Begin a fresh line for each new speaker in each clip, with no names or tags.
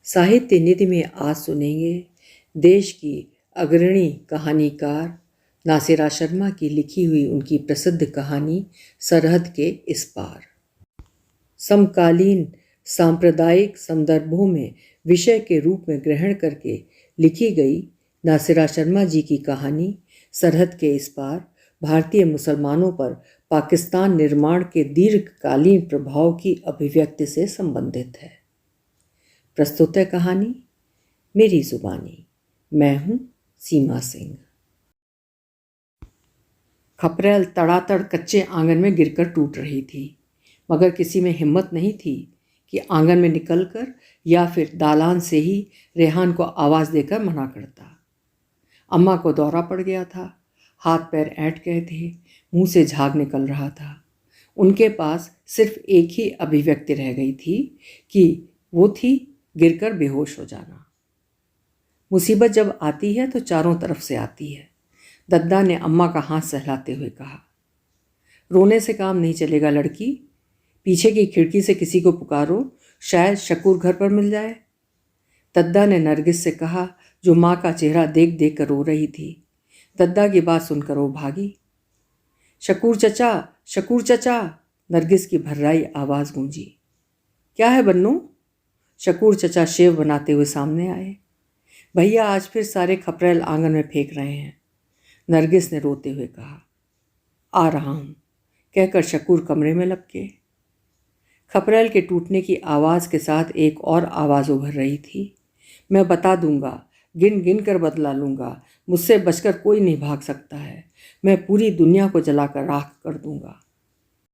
साहित्य निधि में आज सुनेंगे देश की अग्रणी कहानीकार नासिरा शर्मा की लिखी हुई उनकी प्रसिद्ध कहानी सरहद के इस पार। समकालीन सांप्रदायिक संदर्भों में विषय के रूप में ग्रहण करके लिखी गई नासिरा शर्मा जी की कहानी सरहद के इस पार भारतीय मुसलमानों पर पाकिस्तान निर्माण के दीर्घकालीन प्रभाव की अभिव्यक्ति से संबंधित है। प्रस्तुत है कहानी मेरी जुबानी। मैं हूं सीमा सिंह। खपरेल तड़ातड़ कच्चे आंगन में गिरकर टूट रही थी, मगर किसी में हिम्मत नहीं थी कि आंगन में निकलकर या फिर दालान से ही रेहान को आवाज़ देकर मना करता। अम्मा को दौरा पड़ गया था, हाथ पैर ऐंठ गए थे, मुंह से झाग निकल रहा था। उनके पास सिर्फ एक ही अभिव्यक्ति रह गई थी कि वो थी गिरकर बेहोश हो जाना। मुसीबत जब आती है तो चारों तरफ से आती है, दद्दा ने अम्मा का हाथ सहलाते हुए कहा। रोने से काम नहीं चलेगा लड़की, पीछे की खिड़की से किसी को पुकारो, शायद शकूर घर पर मिल जाए। दद्दा ने नरगिस से कहा, जो माँ का चेहरा देख देख कर रो रही थी। दद्दा की बात सुनकर वो भागी। शकूर चचा, शकूर चचा, नरगिस की भर्राई आवाज़ गूंजी। क्या है बन्नू? शकूर चचा शेव बनाते हुए सामने आए। भैया आज फिर सारे खपरेल आंगन में फेंक रहे हैं, नरगिस ने रोते हुए कहा। आ रहा हूँ, कहकर शकूर कमरे में लपके। खपरेल के टूटने की आवाज़ के साथ एक और आवाज़ उभर रही थी। मैं बता दूंगा, गिन गिन कर बदला लूँगा, मुझसे बचकर कोई नहीं भाग सकता है। मैं पूरी दुनिया को जलाकर राख कर दूंगा।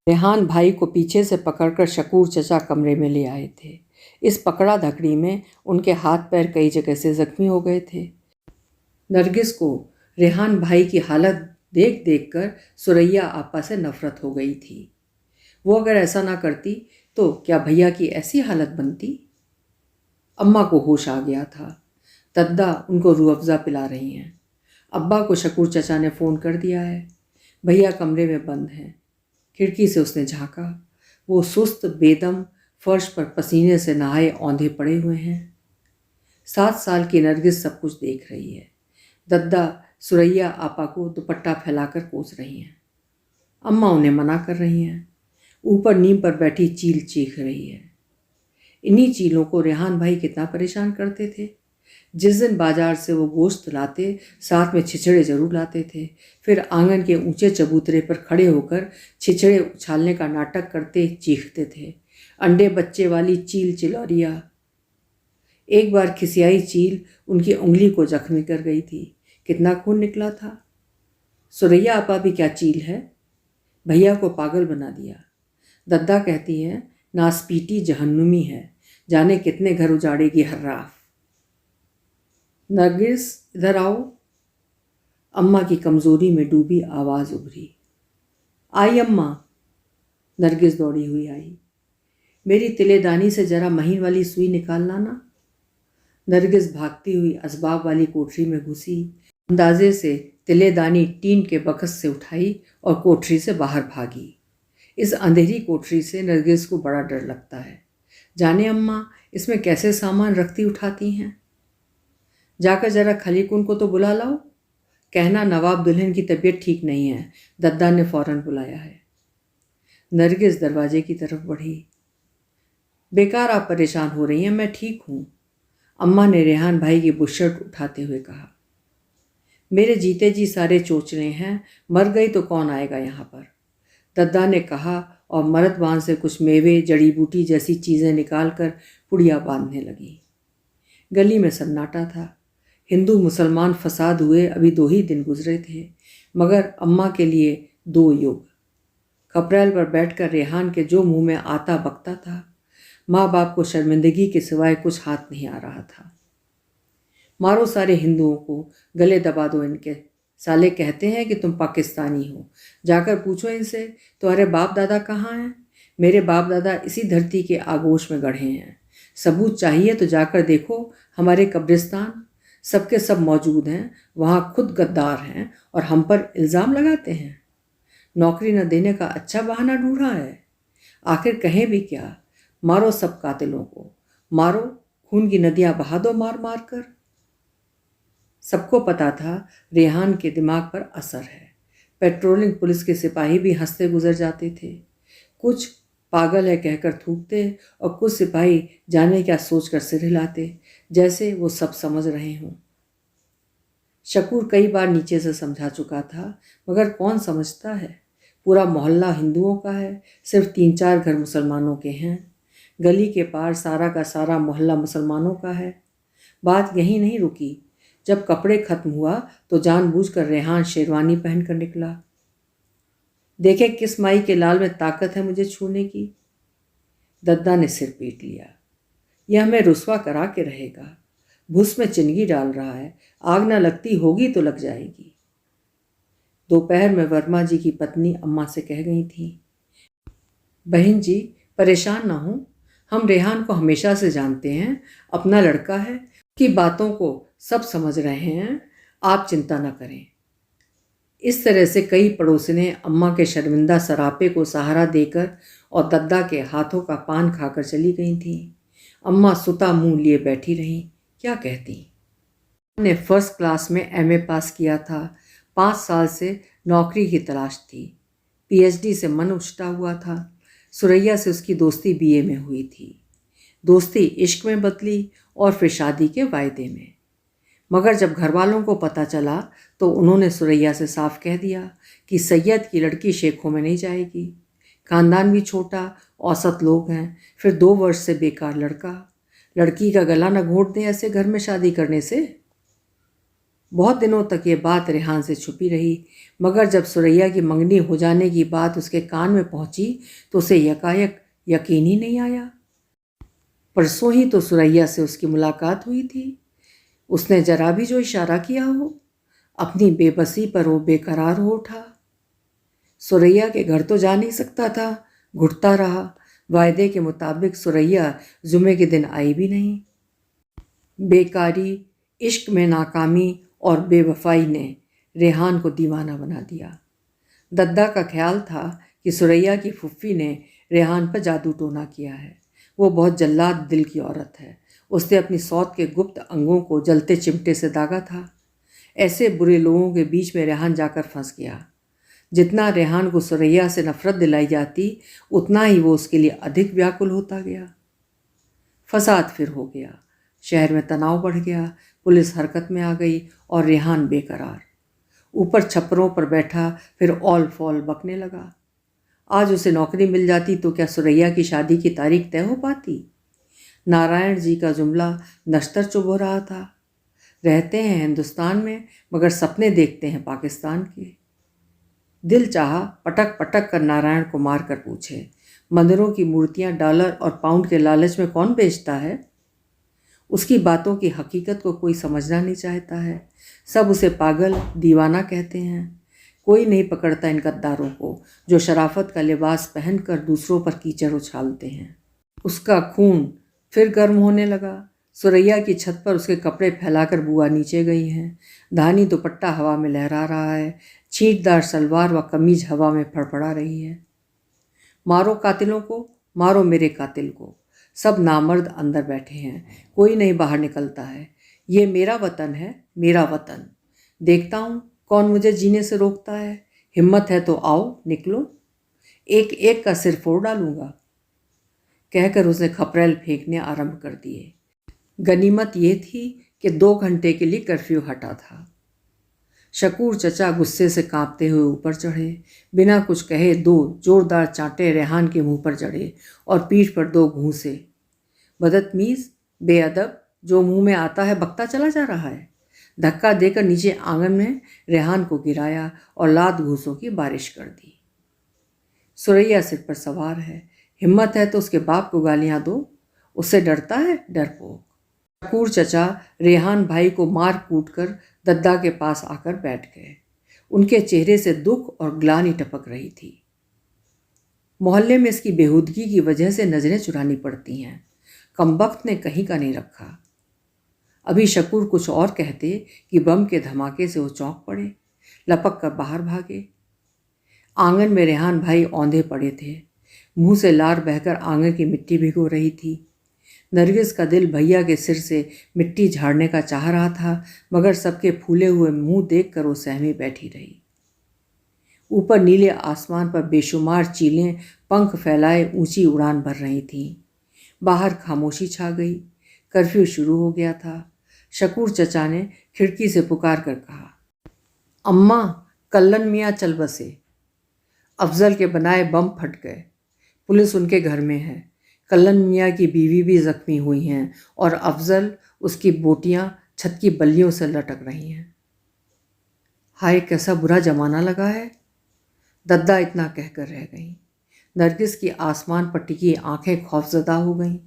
रेहान भाई को पीछे से पकड़कर शकूर चचा कमरे में ले आए थे। इस पकड़ा धकड़ी में उनके हाथ पैर कई जगह से जख्मी हो गए थे। नरगिस को रेहान भाई की हालत देख देख कर सुरैया आपा से नफरत हो गई थी। वो अगर ऐसा ना करती तो क्या भैया की ऐसी हालत बनती? अम्मा को होश आ गया था। दद्दा उनको रूह अफ़ज़ा पिला रही हैं। अब्बा को शकूर चचा ने फ़ोन कर दिया है। भैया कमरे में बंद हैं। खिड़की से उसने झांका। वो सुस्त बेदम फर्श पर पसीने से नहाए औंधे पड़े हुए हैं। 7 साल की नरगिस सब कुछ देख रही है। दद्दा सुरैया आपा को दुपट्टा फैलाकर कोस रही हैं। अम्मा उन्हें मना कर रही हैं। ऊपर नीम पर बैठी चील चीख रही है। इन्हीं चीलों को रेहान भाई कितना परेशान करते थे। जिस दिन बाजार से वो गोश्त लाते, साथ में छिछड़े जरूर लाते थे। फिर आंगन के ऊंचे चबूतरे पर खड़े होकर छिछड़े उछालने का नाटक करते चीखते थे। अंडे बच्चे वाली चील चिलौरिया। एक बार खिसियाई चील उनकी उंगली को जख्मी कर गई थी। कितना खून निकला था। सुरैया आपा भी क्या चील है, भैया को पागल बना दिया। दद्दा कहती है नासपीटी जहन्नुमी है, जाने कितने घर उजाड़ेगी हर्राफ। नरगिस इधर आओ, अम्मा की कमज़ोरी में डूबी आवाज़ उभरी। आई अम्मा। नरगिस दौड़ी हुई आई। मेरी तिलेदानी से जरा महीन वाली सुई निकाल लाना। नरगिस भागती हुई असबाब वाली कोठरी में घुसी। अंदाजे से तिलेदानी टीन के बक्स से उठाई और कोठरी से बाहर भागी। इस अंधेरी कोठरी से नरगिस को बड़ा डर लगता है। जाने अम्मा इसमें कैसे सामान रखती उठाती हैं। जाकर जरा खलीकुन को तो बुला लाओ, कहना नवाब दुल्हन की तबीयत ठीक नहीं है, दद्दा ने फौरन बुलाया है। नरगिस दरवाजे की तरफ बढ़ी। बेकार आप परेशान हो रही हैं, मैं ठीक हूँ, अम्मा ने रेहान भाई की बुशर्ट उठाते हुए कहा। मेरे जीते जी सारे चोचले हैं, मर गई तो कौन आएगा यहाँ पर, दद्दा ने कहा और मर्दबान से कुछ मेवे जड़ी बूटी जैसी चीज़ें निकालकर पुड़िया बांधने लगी। गली में सन्नाटा था। हिंदू मुसलमान फसाद हुए अभी 2 ही दिन गुजरे थे, मगर अम्मा के लिए 2 युग। खपरेल पर बैठकर रेहान के जो मुंह में आता बकता था, माँ बाप को शर्मिंदगी के सिवाय कुछ हाथ नहीं आ रहा था। मारो सारे हिंदुओं को, गले दबा दो इनके, साले कहते हैं कि तुम पाकिस्तानी हो, जाकर पूछो इनसे तुम्हारे बाप दादा कहाँ हैं। मेरे बाप दादा इसी धरती के आगोश में गढ़े हैं। सबूत चाहिए तो जाकर देखो, हमारे कब्रिस्तान सबके सब मौजूद हैं। वहाँ खुद गद्दार हैं और हम पर इल्ज़ाम लगाते हैं। नौकरी न देने का अच्छा बहाना ढूंढा है। आखिर कहें भी क्या, मारो सब कातिलों को, मारो, खून की नदियां बहा दो मार मार कर। सबको पता था रेहान के दिमाग पर असर है। पेट्रोलिंग पुलिस के सिपाही भी हंसते गुजर जाते थे। कुछ पागल है कहकर थूकते और कुछ सिपाही जाने क्या सोचकर सिर हिलाते, जैसे वो सब समझ रहे हों। शकूर कई बार नीचे से समझा चुका था, मगर कौन समझता है। पूरा मोहल्ला हिंदुओं का है, सिर्फ 3-4 घर मुसलमानों के हैं। गली के पार सारा का सारा मोहल्ला मुसलमानों का है। बात यहीं नहीं रुकी। जब कपड़े खत्म हुआ तो जानबूझकर रेहान शेरवानी पहनकर निकला। देखे किस माई के लाल में ताकत है मुझे छूने की। दद्दा ने सिर पीट लिया। यह हमें रुस्वा करा के रहेगा। भूस में चिंगी डाल रहा है, आग न लगती होगी तो लग जाएगी। दोपहर में वर्मा जी की पत्नी अम्मा से कह गई थी, बहन जी परेशान ना हो, हम रेहान को हमेशा से जानते हैं, अपना लड़का है, की बातों को सब समझ रहे हैं, आप चिंता न करें। इस तरह से कई पड़ोसिनें अम्मा के शर्मिंदा सरापे को सहारा देकर और दद्दा के हाथों का पान खाकर चली गई थीं। अम्मा सुता मुंह लिए बैठी रहीं। क्या कहती? ने फर्स्ट क्लास में एमए पास किया था। 5 साल से नौकरी की तलाश थी। पीएचडी से मन उछटा हुआ था। सुरैया से उसकी दोस्ती बीए में हुई थी। दोस्ती इश्क में बदली और फिर शादी के वायदे में। मगर जब घर वालों को पता चला तो उन्होंने सुरैया से साफ कह दिया कि सैयद की लड़की शेखों में नहीं जाएगी। खानदान भी छोटा, औसत लोग हैं, फिर 2 वर्ष से बेकार लड़का। लड़की का गला न घोंट दे ऐसे घर में शादी करने से। बहुत दिनों तक ये बात रेहान से छुपी रही, मगर जब सुरैया की मंगनी हो जाने की बात उसके कान में पहुंची तो उसे यकायक यकीन ही नहीं आया। परसों ही तो सुरैया से उसकी मुलाकात हुई थी। उसने जरा भी जो इशारा किया हो, अपनी बेबसी पर वो बेकरार हो उठा। सुरैया के घर तो जा नहीं सकता था, घुटता रहा। वायदे के मुताबिक सुरैया जुमे के दिन आई भी नहीं। बेकारी, इश्क में नाकामी और बेवफाई ने रेहान को दीवाना बना दिया। दद्दा का ख्याल था कि सुरैया की फुफ्फी ने रेहान पर जादू टोना किया है। वो बहुत जल्लाद दिल की औरत है। उसने अपनी सौत के गुप्त अंगों को जलते चिमटे से दागा था। ऐसे बुरे लोगों के बीच में रेहान जाकर फंस गया। जितना रेहान को सुरैया से नफरत दिलाई जाती, उतना ही वो उसके लिए अधिक व्याकुल होता गया। फसाद फिर हो गया। शहर में तनाव बढ़ गया। पुलिस हरकत में आ गई और रेहान बेकरार। ऊपर छप्परों पर बैठा फिर ऑल फॉल बकने लगा। आज उसे नौकरी मिल जाती तो क्या सुरैया की शादी की तारीख तय हो पाती? नारायण जी का जुमला नश्तर चुभ हो रहा था। रहते हैं हिंदुस्तान में, मगर सपने देखते हैं पाकिस्तान के। दिल चाहा पटक पटक कर नारायण को मार कर पूछे, मंदिरों की मूर्तियां डॉलर और पाउंड के लालच में कौन बेचता है? उसकी बातों की हकीकत को कोई समझना नहीं चाहता है। सब उसे पागल, दीवाना कहते हैं। कोई नहीं पकड़ता इन गद्दारों को जो शराफत का लिबास पहनकर दूसरों पर कीचड़ उछालते हैं। उसका खून फिर गर्म होने लगा। सुरैया की छत पर उसके कपड़े फैलाकर बुआ नीचे गई हैं। धानी दुपट्टा हवा में लहरा रहा है। छींटदार सलवार व कमीज हवा में फड़फड़ा रही है। मारो कातिलों को, मारो मेरे कातिल को। सब नामर्द अंदर बैठे हैं, कोई नहीं बाहर निकलता है। ये मेरा वतन है, मेरा वतन। देखता हूँ कौन मुझे जीने से रोकता है। हिम्मत है तो आओ, निकलो, एक एक का सिर फोड़ डालूंगा। कहकर उसने खपरेल फेंकने आरंभ कर दिए। गनीमत ये थी कि 2 घंटे के लिए कर्फ्यू हटा था। शकूर चचा गुस्से से कांपते हुए ऊपर चढ़े। बिना कुछ कहे 2 जोरदार चांटे रेहान के मुंह पर जड़े और पीठ पर 2 घूंसे। बदतमीज, बेअदब, जो मुंह में आता है बकता चला जा रहा है। धक्का देकर नीचे आंगन में रेहान को गिराया और लात घूंसों की बारिश कर दी। सुरैया सिर पर सवार है, हिम्मत है तो उसके बाप को गालियां दो, उससे डरता है डरपोक। शकूर चचा रेहान भाई को मार कूट कर दद्दा के पास आकर बैठ गए। उनके चेहरे से दुख और ग्लानि टपक रही थी। मोहल्ले में इसकी बेहूदगी की वजह से नजरें चुरानी पड़ती हैं। कमबख्त ने कहीं का नहीं रखा। अभी शकूर कुछ और कहते कि बम के धमाके से वो चौंक पड़े, लपक कर बाहर भागे। आंगन में रेहान भाई औंधे पड़े थे। मुंह से लार बहकर आंगन की मिट्टी भिगो रही थी। नरगिस का दिल भैया के सिर से मिट्टी झाड़ने का चाह रहा था, मगर सबके फूले हुए मुंह देखकर वो सहमी बैठी रही। ऊपर नीले आसमान पर बेशुमार चीलें पंख फैलाए ऊंची उड़ान भर रही थीं। बाहर खामोशी छा गई। कर्फ्यू शुरू हो गया था। शकूर चचा ने खिड़की से पुकार कर कहा, अम्मा, कल्लन मियाँ चल बसे। अफजल के बनाए बम फट गए। पुलिस उनके घर में है। कल्लन मियाँ की बीवी भी जख्मी हुई हैं और अफजल, उसकी बोटियां छत की बल्लियों से लटक रही हैं। हाय, कैसा बुरा जमाना लगा है। दद्दा इतना कहकर रह गई। नरगिस की आसमान पर टिकी आंखें खौफजदा हो गईं।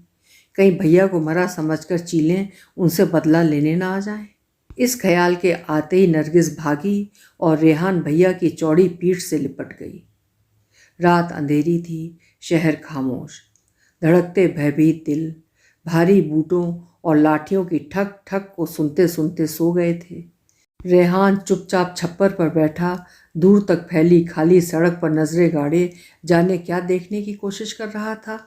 कहीं भैया को मरा समझकर चीलें उनसे बदला लेने ना आ जाएं। इस ख्याल के आते ही नरगिस भागी और रेहान भैया की चौड़ी पीठ से लिपट गई। रात अंधेरी थी, शहर खामोश। धड़कते भयभीत दिल भारी बूटों और लाठियों की ठक ठक को सुनते सुनते सो गए थे। रेहान चुपचाप छप्पर पर बैठा दूर तक फैली खाली सड़क पर नजरें गाड़े जाने क्या देखने की कोशिश कर रहा था।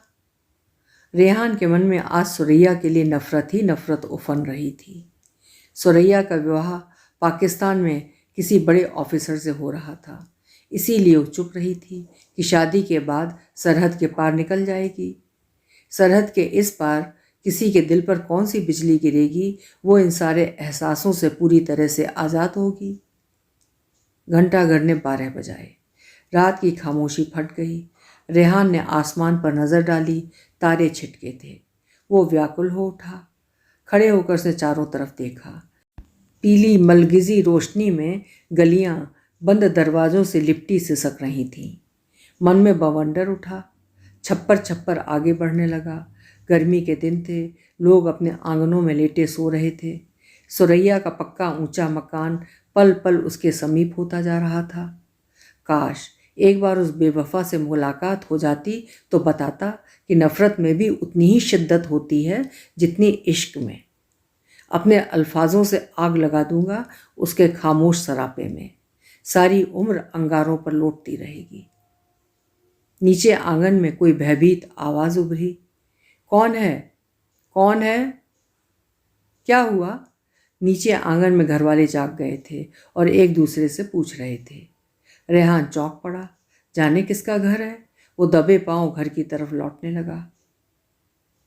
रेहान के मन में आज सुरैया के लिए नफरत ही नफरत उफन रही थी। सुरैया का विवाह पाकिस्तान में किसी बड़े ऑफिसर से हो रहा था, इसीलिए वो चुप रही थी कि शादी के बाद सरहद के पार निकल जाएगी। सरहद के इस पार किसी के दिल पर कौन सी बिजली गिरेगी, वो इन सारे एहसासों से पूरी तरह से आज़ाद होगी। घंटाघर ने 12 बजाए। रात की खामोशी फट गई। रेहान ने आसमान पर नज़र डाली, तारे छिटके थे। वो व्याकुल हो उठा। खड़े होकर उसने चारों तरफ देखा। पीली मलगिजी रोशनी में गलियां बंद दरवाजों से लिपटी सिसक रही थीं। मन में बवंडर उठा। छप्पर छप्पर आगे बढ़ने लगा। गर्मी के दिन थे, लोग अपने आंगनों में लेटे सो रहे थे। सुरैया का पक्का ऊंचा मकान पल पल उसके समीप होता जा रहा था। काश एक बार उस बेवफा से मुलाकात हो जाती तो बताता कि नफ़रत में भी उतनी ही शिद्दत होती है जितनी इश्क में। अपने अल्फाजों से आग लगा दूंगा उसके खामोश सरापे में। सारी उम्र अंगारों पर लौटती रहेगी। नीचे आंगन में कोई भयभीत आवाज़ उभरी। कौन है? कौन है? क्या हुआ? नीचे आंगन में घरवाले जाग गए थे और एक दूसरे से पूछ रहे थे। रेहान चौंक पड़ा। जाने किसका घर है। वो दबे पांव घर की तरफ लौटने लगा।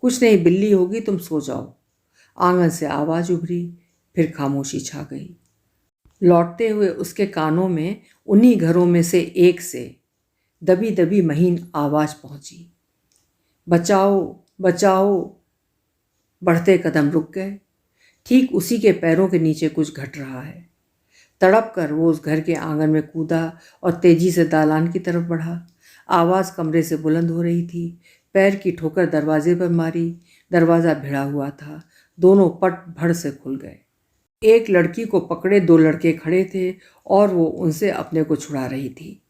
कुछ नहीं, बिल्ली होगी, तुम सो जाओ। आंगन से आवाज़ उभरी, फिर खामोशी छा गई। लौटते हुए उसके कानों में उन्हीं घरों में से एक से दबी दबी महीन आवाज़ पहुंची। बचाओ, बचाओ। बढ़ते कदम रुक गए। ठीक उसी के पैरों के नीचे कुछ घट रहा है। तड़प कर वो उस घर के आंगन में कूदा और तेजी से दालान की तरफ बढ़ा। आवाज़ कमरे से बुलंद हो रही थी। पैर की ठोकर दरवाजे पर मारी। दरवाज़ा भिड़ा हुआ था। दोनों पट भड़ से खुल गए। एक लड़की को पकड़े 2 लड़के खड़े थे और वो उनसे अपने को छुड़ा रही थी।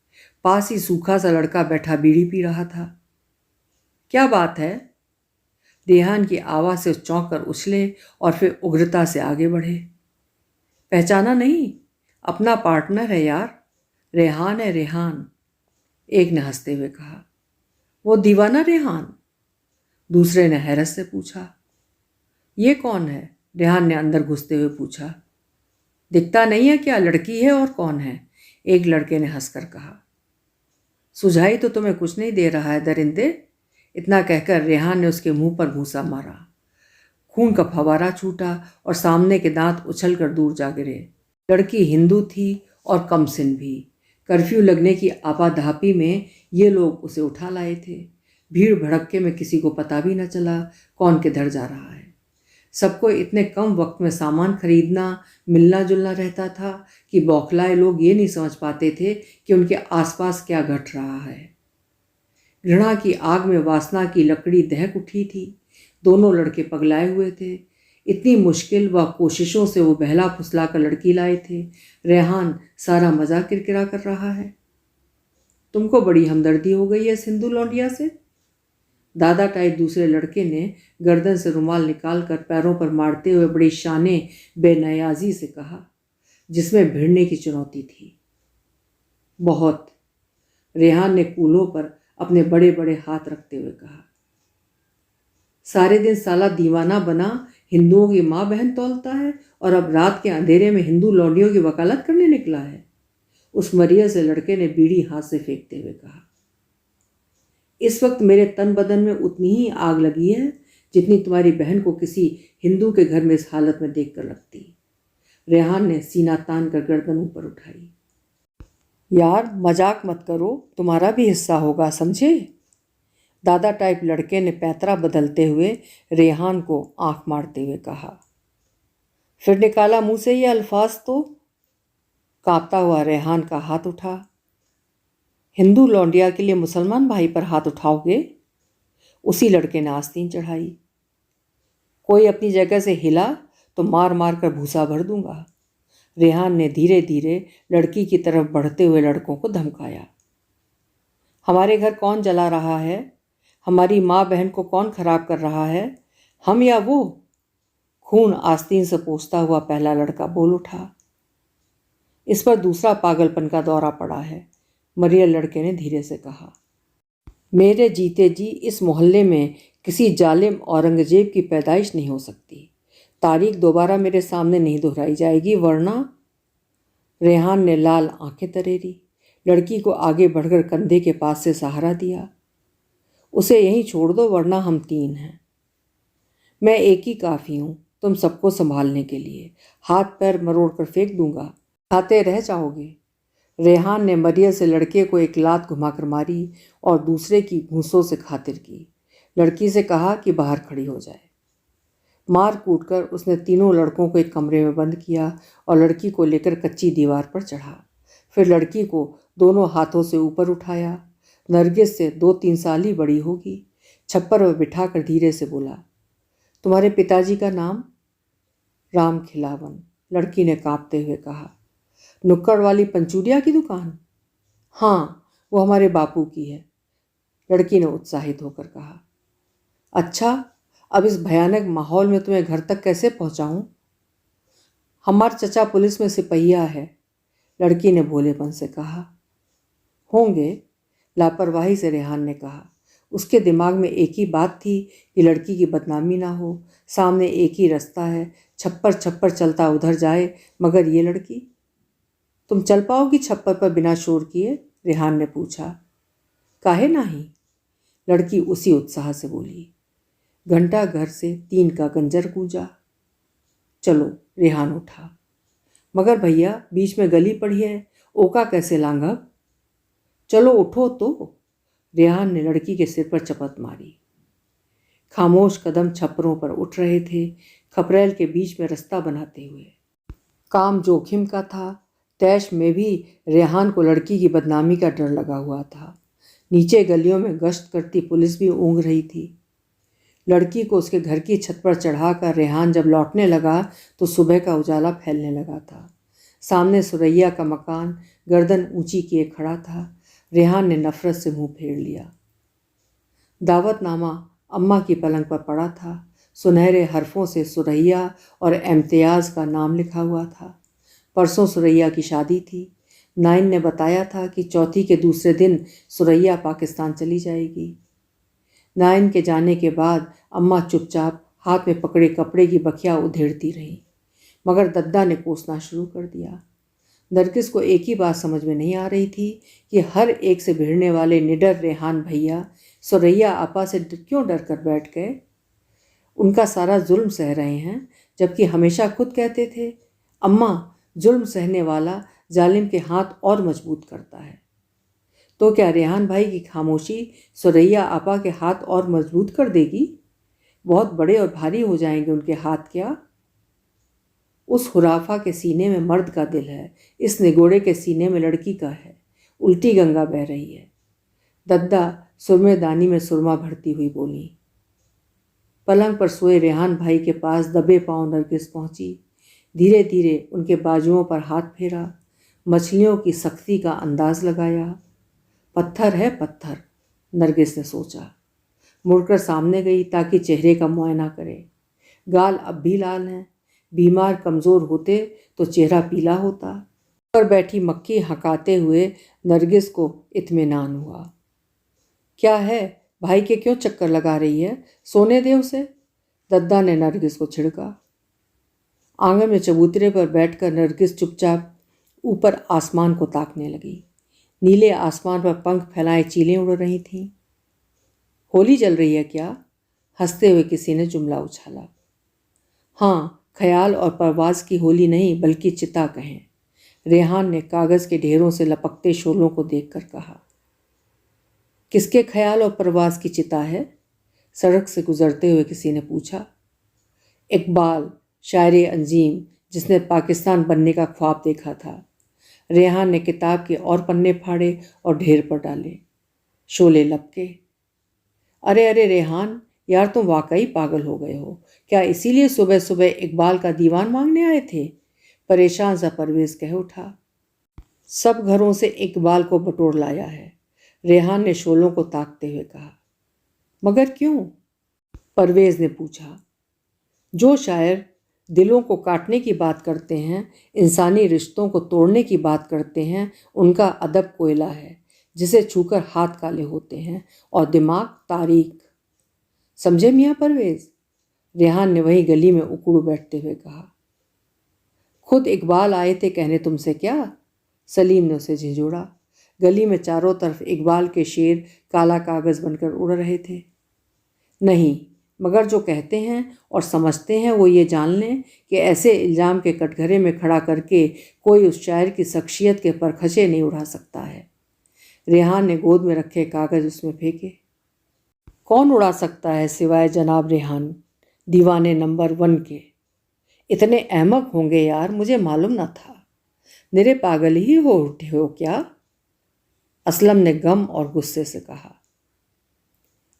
पास ही सूखा सा लड़का बैठा बीड़ी पी रहा था। क्या बात है? रेहान की आवाज़ से चौंक कर उछले और फिर उग्रता से आगे बढ़े। पहचाना नहीं? अपना पार्टनर है यार, रेहान है, रेहान। एक ने हंसते हुए कहा। वो दीवाना रेहान? दूसरे ने हैरत से पूछा। ये कौन है? रेहान ने अंदर घुसते हुए पूछा। दिखता नहीं है क्या? लड़की है और कौन है? एक लड़के ने हंसकर कहा। सुझाई तो तुम्हें कुछ नहीं दे रहा है दरिंदे। इतना कहकर रेहान ने उसके मुंह पर घूंसा मारा। खून का फवारा छूटा और सामने के दांत उछलकर दूर जा गिरे। लड़की हिंदू थी और कमसिन भी। कर्फ्यू लगने की आपाधापी में ये लोग उसे उठा लाए थे। भीड़ भड़क्के में किसी को पता भी न चला कौन किधर जा रहा है। सबको इतने कम वक्त में सामान खरीदना मिलना जुलना रहता था कि बौखलाए लोग ये नहीं समझ पाते थे कि उनके आसपास क्या घट रहा है। घृणा की आग में वासना की लकड़ी दहक उठी थी। दोनों लड़के पगलाए हुए थे। इतनी मुश्किल व कोशिशों से वो बहला फुसला कर लड़की लाए थे। रेहान सारा मजाक किरकिरा कर रहा है। तुमको बड़ी हमदर्दी हो गई है सिंधु लौंडिया से? दादा टाइप दूसरे लड़के ने गर्दन से रुमाल निकाल कर पैरों पर मारते हुए बड़ी शाने बेनयाजी से कहा, जिसमें भिड़ने की चुनौती थी। बहुत। रेहान ने कूल्हों पर अपने बड़े बड़े हाथ रखते हुए कहा। सारे दिन साला दीवाना बना हिंदुओं की माँ बहन तौलता है और अब रात के अंधेरे में हिंदू लौंडियों की वकालत करने निकला है। उस मरिया से लड़के ने बीड़ी हाथ से फेंकते हुए कहा। इस वक्त मेरे तन बदन में उतनी ही आग लगी है जितनी तुम्हारी बहन को किसी हिंदू के घर में इस हालत में देखकर लगती। रेहान ने सीना तान कर गर्दन ऊपर उठाई। यार मजाक मत करो, तुम्हारा भी हिस्सा होगा, समझे? दादा टाइप लड़के ने पैतरा बदलते हुए रेहान को आंख मारते हुए कहा। फिर निकाला मुंह से ये अल्फाज तो। कांपता हुआ रेहान का हाथ उठा। हिंदू लौंडिया के लिए मुसलमान भाई पर हाथ उठाओगे? उसी लड़के ने आस्तीन चढ़ाई। कोई अपनी जगह से हिला तो मार मार कर भूसा भर दूंगा। रेहान ने धीरे धीरे लड़की की तरफ बढ़ते हुए लड़कों को धमकाया। हमारे घर कौन जला रहा है? हमारी माँ बहन को कौन खराब कर रहा है, हम या वो? खून आस्तीन से पोंछता हुआ पहला लड़का बोल उठा। इस पर दूसरा पागलपन का दौरा पड़ा है, मरिया लड़के ने धीरे से कहा। मेरे जीते जी इस मोहल्ले में किसी जालिम औरंगजेब की पैदाइश नहीं हो सकती। तारीख दोबारा मेरे सामने नहीं दोहराई जाएगी, वरना। रेहान ने लाल आंखें तरेरी। लड़की को आगे बढ़कर कंधे के पास से सहारा दिया। उसे यहीं छोड़ दो, वरना हम तीन हैं। मैं एक ही काफ़ी हूँ तुम सबको संभालने के लिए। हाथ पैर मरोड़ कर फेंक दूंगा, खाते रह जाओगे। रेहान ने मरिया से लड़के को एक लात घुमाकर मारी और दूसरे की घूंसों से खातिर की। लड़की से कहा कि बाहर खड़ी हो जाए। मार कूट कर उसने तीनों लड़कों को एक कमरे में बंद किया और लड़की को लेकर कच्ची दीवार पर चढ़ा। फिर लड़की को दोनों हाथों से ऊपर उठाया। नरगिस से 2-3 साल ही बड़ी होगी। छप्पर पर बिठाकर धीरे से बोला, तुम्हारे पिताजी का नाम? राम खिलावन, लड़की ने कांपते हुए कहा। नुक्कड़ वाली पंचूरिया की दुकान? हाँ, वो हमारे बापू की है, लड़की ने उत्साहित होकर कहा। अच्छा, अब इस भयानक माहौल में तुम्हें घर तक कैसे पहुंचाऊं? हमार चचा पुलिस में सिपहिया है, लड़की ने भोलेपन से कहा। होंगे, लापरवाही से रेहान ने कहा। उसके दिमाग में एक ही बात थी कि लड़की की बदनामी ना हो। सामने एक ही रास्ता है, छप्पर छप्पर चलता उधर जाए, मगर ये लड़की। तुम चल पाओगी छप्पर पर बिना शोर किए? रेहान ने पूछा। काहे नहीं, लड़की उसी उत्साह से बोली। घंटा घर से 3 का गंजर गूंजा। चलो, रेहान उठा। मगर भैया, बीच में गली पड़ी है, ओका कैसे लांघब? चलो उठो तो, रेहान ने लड़की के सिर पर चपत मारी। खामोश कदम छप्परों पर उठ रहे थे, खपरेल के बीच में रास्ता बनाते हुए। काम जोखिम का था। तैश में भी रेहान को लड़की की बदनामी का डर लगा हुआ था। नीचे गलियों में गश्त करती पुलिस भी ऊँघ रही थी। लड़की को उसके घर की छत पर चढ़ाकर रेहान जब लौटने लगा तो सुबह का उजाला फैलने लगा था। सामने सुरैया का मकान गर्दन ऊंची किए खड़ा था। रेहान ने नफरत से मुंह फेर लिया। दावतनामा अम्मा की पलंग पर पड़ा था। सुनहरे हरफों से सुरैया और इम्तियाज़ का नाम लिखा हुआ था। परसों सुरैया की शादी थी। नाइन ने बताया था कि चौथी के दूसरे दिन सुरैया पाकिस्तान चली जाएगी। नाइन के जाने के बाद अम्मा चुपचाप हाथ में पकड़े कपड़े की बखिया उधेड़ती रही, मगर दद्दा ने कोसना शुरू कर दिया। नरगिस को एक ही बात समझ में नहीं आ रही थी कि हर एक से भिड़ने वाले निडर रेहान भैया सुरैया आपा से क्यों डर कर बैठ गए। उनका सारा जुल्म सह रहे हैं, जबकि हमेशा खुद कहते थे, अम्मा, जुल्म सहने वाला जालिम के हाथ और मजबूत करता है। तो क्या रेहान भाई की खामोशी सुरैया आपा के हाथ और मजबूत कर देगी? बहुत बड़े और भारी हो जाएंगे उनके हाथ क्या? उस हुराफा के सीने में मर्द का दिल है, इस निगोड़े के सीने में लड़की का है। उल्टी गंगा बह रही है। दद्दा सुरमेदानी में सुरमा भरती हुई बोली। पलंग पर सोए रेहान भाई के पास दबे पांव नरगिस पहुंची। धीरे धीरे उनके बाजुओं पर हाथ फेरा, मछलियों की सख्ती का अंदाज लगाया। पत्थर है पत्थर, नरगिस ने सोचा। मुड़कर सामने गई ताकि चेहरे का मुआयना करे। गाल अब भी लाल हैं। बीमार कमज़ोर होते तो चेहरा पीला होता। पर बैठी मक्खी हकाते हुए नरगिस को इत्मीनान हुआ। क्या है, भाई के क्यों चक्कर लगा रही है, सोने दे उसे, दद्दा ने नरगिस को छिड़का। आंगन में चबूतरे पर बैठकर नरगिस चुपचाप ऊपर आसमान को ताकने लगी। नीले आसमान पर पंख फैलाए चीलें उड़ रही थीं। होली जल रही है क्या? हंसते हुए किसी ने जुमला उछाला। हाँ, ख्याल और परवाज़ की होली नहीं बल्कि चिता कहें, रेहान ने कागज़ के ढेरों से लपकते शोलों को देखकर कहा। किसके ख्याल और परवाज़ की चिता है? सड़क से गुजरते हुए किसी ने पूछा। इकबाल, शायरे अंजीम, जिसने पाकिस्तान बनने का ख्वाब देखा था। रेहान ने किताब के और पन्ने फाड़े और ढेर पर डाले। शोले लपके। अरे अरे रेहान, यार तुम वाकई पागल हो गए हो क्या? इसीलिए सुबह सुबह इकबाल का दीवान मांगने आए थे? परेशान सा परवेज कह उठा। सब घरों से इकबाल को बटोर लाया है, रेहान ने शोलों को ताकते हुए कहा। मगर क्यों? परवेज ने पूछा। जो शायर दिलों को काटने की बात करते हैं, इंसानी रिश्तों को तोड़ने की बात करते हैं, उनका अदब कोयला है जिसे छूकर हाथ काले होते हैं और दिमाग तारीख। समझे मियाँ परवेज? रेहान ने वही गली में उकड़ू बैठते हुए कहा। खुद इकबाल आए थे कहने तुमसे क्या? सलीम ने उसे झिझोड़ा। गली में चारों तरफ इकबाल के शेर काला कागज़ बनकर उड़ रहे थे। नहीं, मगर जो कहते हैं और समझते हैं वो ये जान लें कि ऐसे इल्ज़ाम के कटघरे में खड़ा करके कोई उस शायर की शख्सियत के परखचे नहीं उड़ा सकता है। रेहान ने गोद में रखे कागज़ उसमें फेंके। कौन उड़ा सकता है सिवाय जनाब रेहान, दीवाने नंबर 1 के। इतने अहमक होंगे यार, मुझे मालूम न था। निरे पागल ही हो उठे हो क्या? असलम ने गम और गुस्से से कहा।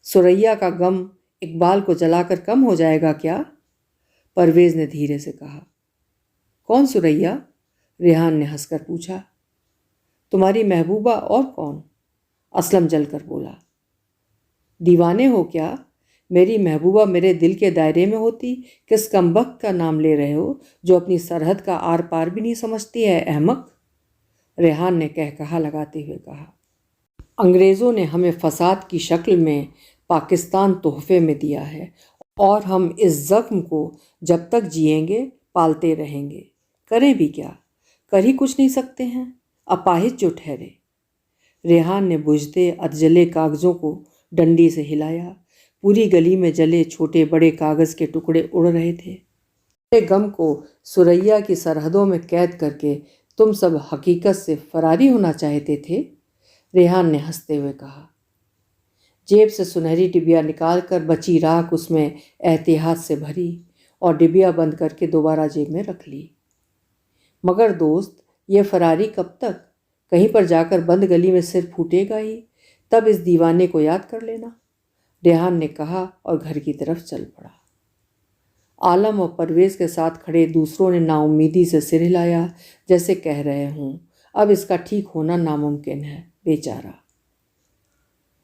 सुरैया का गम इकबाल को जलाकर कम हो जाएगा क्या? परवेज ने धीरे से कहा। कौन सुरैया? रेहान ने हंसकर पूछा। तुम्हारी महबूबा और कौन? असलम जलकर बोला। दीवाने हो क्या? मेरी महबूबा मेरे दिल के दायरे में होती, किस कमबख्त का नाम ले रहे हो जो अपनी सरहद का आर पार भी नहीं समझती है, अहमक। रेहान ने कहकहा लगाते हुए कहा। अंग्रेज़ों ने हमें फसाद की शक्ल में पाकिस्तान तोहफे में दिया है और हम इस ज़ख्म को जब तक जिएंगे पालते रहेंगे। करें भी क्या? कर ही कुछ नहीं सकते हैं, अपाहिज जो ठहरे। रेहान ने बुझते अधजले कागज़ों को डंडी से हिलाया। पूरी गली में जले छोटे बड़े कागज़ के टुकड़े उड़ रहे थे। मेरे गम को सुरैया की सरहदों में कैद करके तुम सब हकीकत से फरारी होना चाहते थे, रेहान ने हंसते हुए कहा। जेब से सुनहरी डिबिया निकालकर बची राख उसमें एहतियात से भरी और डिबिया बंद करके दोबारा जेब में रख ली। मगर दोस्त, ये फरारी कब तक? कहीं पर जाकर बंद गली में सिर फूटेगा ही, तब इस दीवाने को याद कर लेना, रेहान ने कहा और घर की तरफ चल पड़ा। आलम और परवेज के साथ खड़े दूसरों ने नाउम्मीदी से सिर हिलाया, जैसे कह रहे हों अब इसका ठीक होना नामुमकिन है, बेचारा।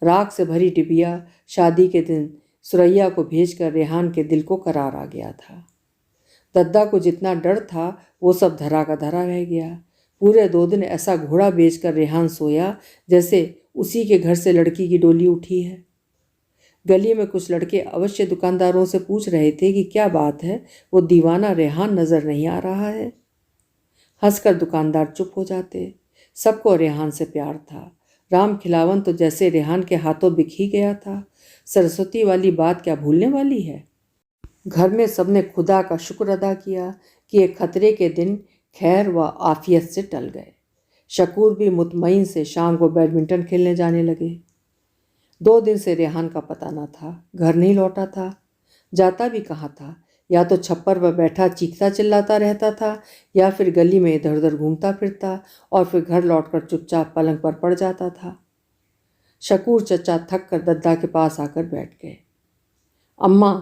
राख से भरी डिबिया शादी के दिन सुरैया को भेजकर रेहान के दिल को करार आ गया था। दद्दा को जितना डर था वो सब धरा का धरा रह गया। पूरे 2 दिन ऐसा घोड़ा बेचकर रेहान सोया जैसे उसी के घर से लड़की की डोली उठी है। गली में कुछ लड़के अवश्य दुकानदारों से पूछ रहे थे कि क्या बात है, वो दीवाना रेहान नज़र नहीं आ रहा है। हंसकर दुकानदार चुप हो जाते। सबको रेहान से प्यार था। राम खिलावन तो जैसे रेहान के हाथों बिक ही गया था। सरस्वती वाली बात क्या भूलने वाली है। घर में सबने खुदा का शुक्र अदा किया कि एक खतरे के दिन खैर व आफियत से टल गए। शकूर भी मुतमईन से शाम को बैडमिंटन खेलने जाने लगे। 2 दिन से रेहान का पता न था, घर नहीं लौटा था। जाता भी कहाँ था? या तो छप्पर पर बैठा चीखता चिल्लाता रहता था या फिर गली में इधर उधर घूमता फिरता और फिर घर लौटकर चुपचाप पलंग पर पड़ जाता था। शकूर चचा थक कर दद्दा के पास आकर बैठ गए। अम्मा,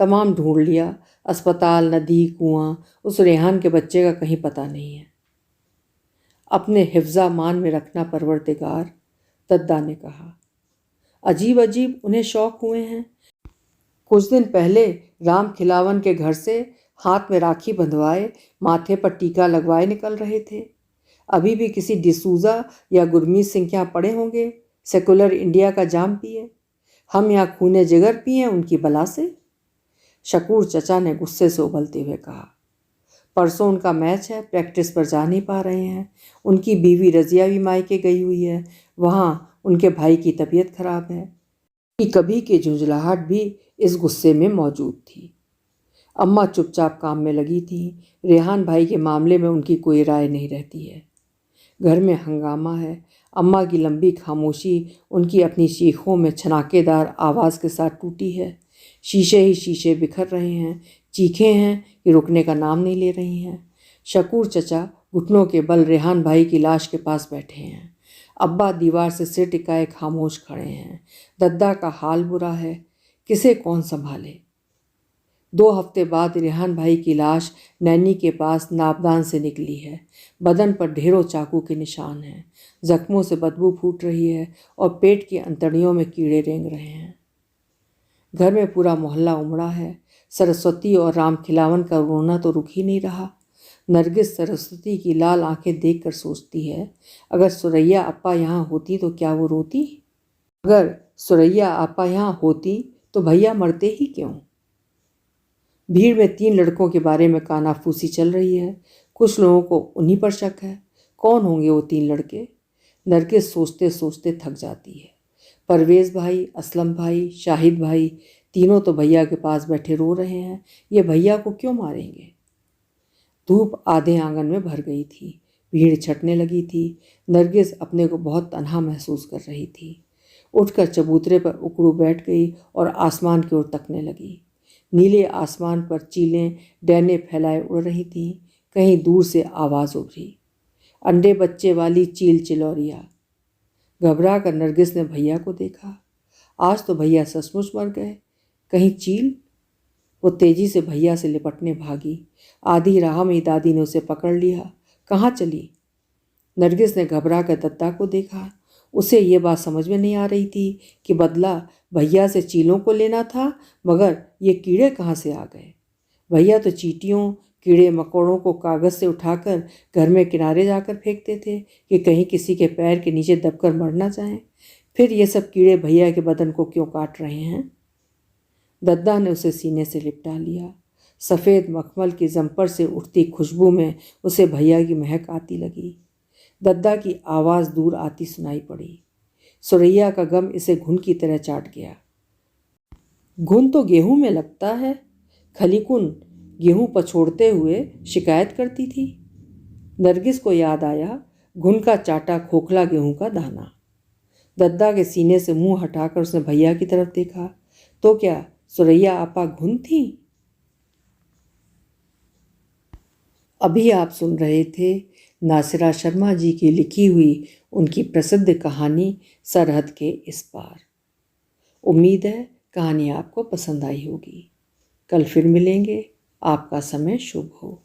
तमाम ढूंढ लिया, अस्पताल, नदी, कुआं, उस रेहान के बच्चे का कहीं पता नहीं है। अपने हिफ्ज़ा मान में रखना परवरदिगार, दद्दा ने कहा। अजीब अजीब उन्हें शौक हुए हैं। कुछ दिन पहले राम खिलावन के घर से हाथ में राखी बंधवाए, माथे पर टीका लगवाए निकल रहे थे। अभी भी किसी डिसूजा या गुरमीत सिंह के यहाँ पड़े होंगे, सेकुलर इंडिया का जाम पिए। हम यहाँ खूने जिगर पिए उनकी बला से। शकूर चचा ने गुस्से से उबलते हुए कहा। परसों उनका मैच है, प्रैक्टिस पर जा नहीं पा रहे हैं। उनकी बीवी रजिया भी मायके गई हुई है, वहाँ उनके भाई की तबीयत खराब है। कभी की झुंझलाहट भी इस गुस्से में मौजूद थी। अम्मा चुपचाप काम में लगी थी। रेहान भाई के मामले में उनकी कोई राय नहीं रहती है। घर में हंगामा है। अम्मा की लंबी खामोशी उनकी अपनी चीखों में छनाकेदार आवाज़ के साथ टूटी है। शीशे ही शीशे बिखर रहे हैं। चीखें हैं कि रुकने का नाम नहीं ले रही हैं। शकूर चचा घुटनों के बल रेहान भाई की लाश के पास बैठे हैं। अब्बा दीवार से सिर टिकाए खामोश खड़े हैं। दद्दा का हाल बुरा है, किसे कौन संभाले। 2 हफ्ते बाद रेहान भाई की लाश नैनी के पास नाबदान से निकली है। बदन पर ढेरों चाकू के निशान हैं। जख्मों से बदबू फूट रही है और पेट की अंतड़ियों में कीड़े रेंग रहे हैं। घर में पूरा मोहल्ला उमड़ा है। सरस्वती और राम खिलावन का रोना तो रुक ही नहीं रहा। नरगिस सरस्वती की लाल आंखें देखकर सोचती है, अगर सुरैया अपा यहाँ होती तो क्या वो रोती? अगर सुरैया आपा यहाँ होती तो भैया मरते ही क्यों? भीड़ में 3 लड़कों के बारे में कानाफूसी चल रही है। कुछ लोगों को उन्हीं पर शक है। कौन होंगे वो 3 लड़के? नरगिस सोचते सोचते थक जाती है। परवेज़ भाई, असलम भाई, शाहिद भाई, तीनों तो भैया के पास बैठे रो रहे हैं। ये भैया को क्यों मारेंगे? धूप आधे आंगन में भर गई थी। भीड़ छटने लगी थी। नरगिस अपने को बहुत तन्हा महसूस कर रही थी। उठकर चबूतरे पर उकड़ू बैठ गई और आसमान की ओर तकने लगी। नीले आसमान पर चीलें डैने फैलाए उड़ रही थीं। कहीं दूर से आवाज़ उभरी, अंडे बच्चे वाली चील चिलौरिया। घबरा कर नरगिस ने भैया को देखा। आज तो भैया सचमुच मर गए। कहीं चील? वो तेजी से भैया से लिपटने भागी। आधी राह में दादी ने उसे पकड़ लिया। कहाँ चली? नरगिस ने घबरा कर दत्ता को देखा। उसे ये बात समझ में नहीं आ रही थी कि बदला भैया से चीलों को लेना था, मगर ये कीड़े कहाँ से आ गए? भैया तो चींटियों, कीड़े मकोड़ों को कागज़ से उठाकर घर में किनारे जाकर फेंकते थे कि कहीं किसी के पैर के नीचे दबकर मर ना जाएं। फिर ये सब कीड़े भैया के बदन को क्यों काट रहे हैं? दद्दा ने उसे सीने से लिपटा लिया। सफ़ेद मखमल की जंपर से उठती खुशबू में उसे भैया की महक आती लगी। दद्दा की आवाज़ दूर आती सुनाई पड़ी। सुरैया का गम इसे घुन की तरह चाट गया। घुन तो गेहूं में लगता है। खलीकुन गेहूं पछोड़ते हुए शिकायत करती थी। नरगिस को याद आया घुन का चाटा खोखला गेहूं का दाना। दद्दा के सीने से मुंह हटाकर उसने भैया की तरफ देखा। तो क्या सुरैया आपा घुन थी? अभी आप सुन रहे थे नासिरा शर्मा जी की लिखी हुई उनकी प्रसिद्ध कहानी सरहद के इस पार। उम्मीद है कहानी आपको पसंद आई होगी। कल फिर मिलेंगे। आपका समय शुभ हो।